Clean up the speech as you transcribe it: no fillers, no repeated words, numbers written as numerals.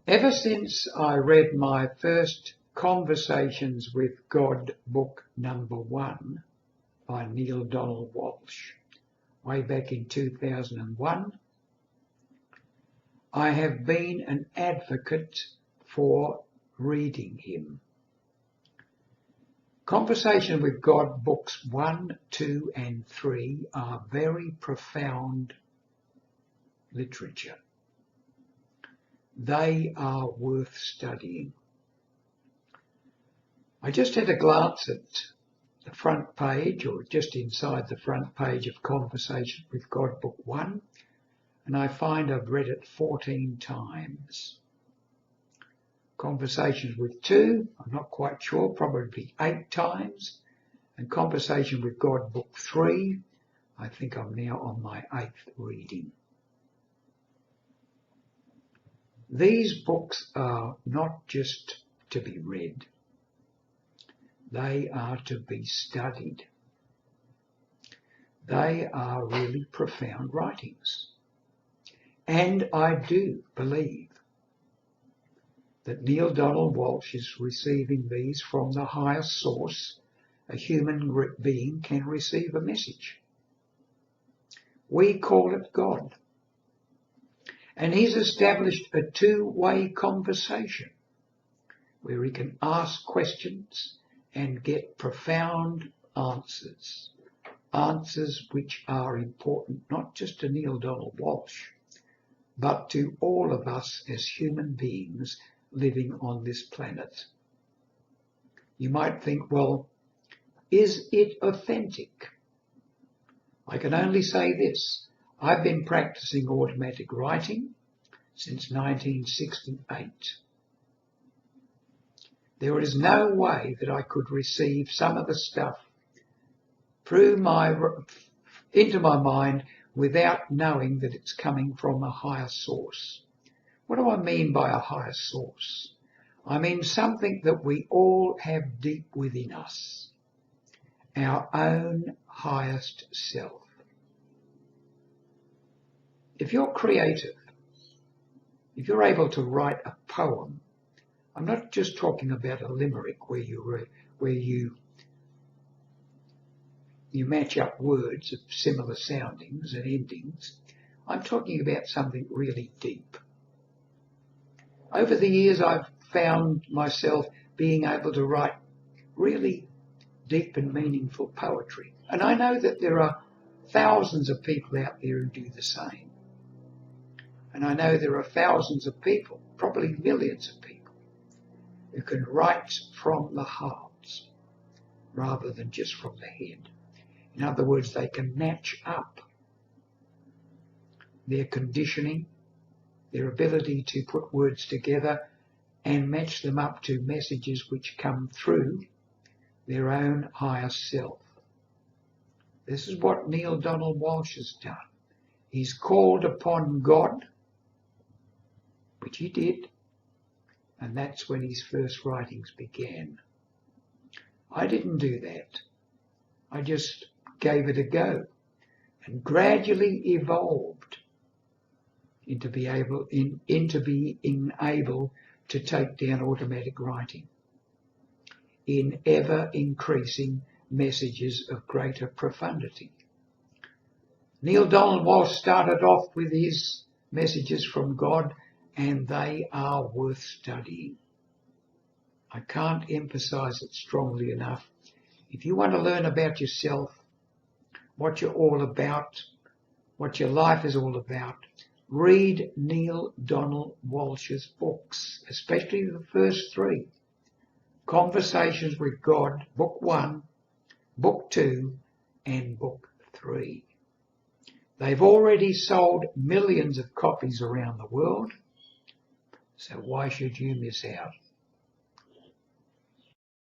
Ever since I read my first Conversations with God book #1 by Neale Walsch way back in 2001, I have been an advocate for reading him. Conversation with God books 1, 2 and 3 are very profound literature. They are worth studying. I just had a glance at the front page, or just inside the front page of Conversation with God book 1, and I find I've read it 14 times. Conversations with 2, I'm not quite sure, probably 8 times. And Conversation with God book 3, I think I'm now on my 8th reading. These books are not just to be read. They are to be studied. They are really profound writings. And I do believe that Neale Walsch is receiving these from the highest source a human being can receive a message. We call it God. And he's established a two-way conversation where he can ask questions and get profound answers. Answers which are important not just to Neale Walsch, but to all of us as human beings living on this planet. You might think, well, is it authentic? I can only say this. I've been practicing automatic writing since 1968. There is no way that I could receive some of the stuff into my mind without knowing that it's coming from a higher source. What do I mean by a higher source? I mean something that we all have deep within us, our own highest self. If you're creative, if you're able to write a poem, I'm not just talking about a limerick where you match up words of similar soundings and endings. I'm talking about something really deep. Over the years, I've found myself being able to write really deep and meaningful poetry. And I know that there are thousands of people out there who do the same. And I know there are thousands of people, probably millions of people, who can write from the heart rather than just from the head. In other words, they can match up their conditioning, their ability to put words together and match them up to messages which come through their own higher self. This is what Neale Walsch has done. He's called upon God, which he did, and that's when his first writings began. I didn't do that. I just gave it a go and gradually evolved into being able to take down automatic writing in ever increasing messages of greater profundity. Neale Walsch started off with his messages from God, and they are worth studying. I can't emphasize it strongly enough. If you want to learn about yourself, what you're all about, what your life is all about, read Neale Walsch's books, especially the first 3. Conversations with God, book 1, book 2, and book 3. They've already sold millions of copies around the world, so why should you miss out?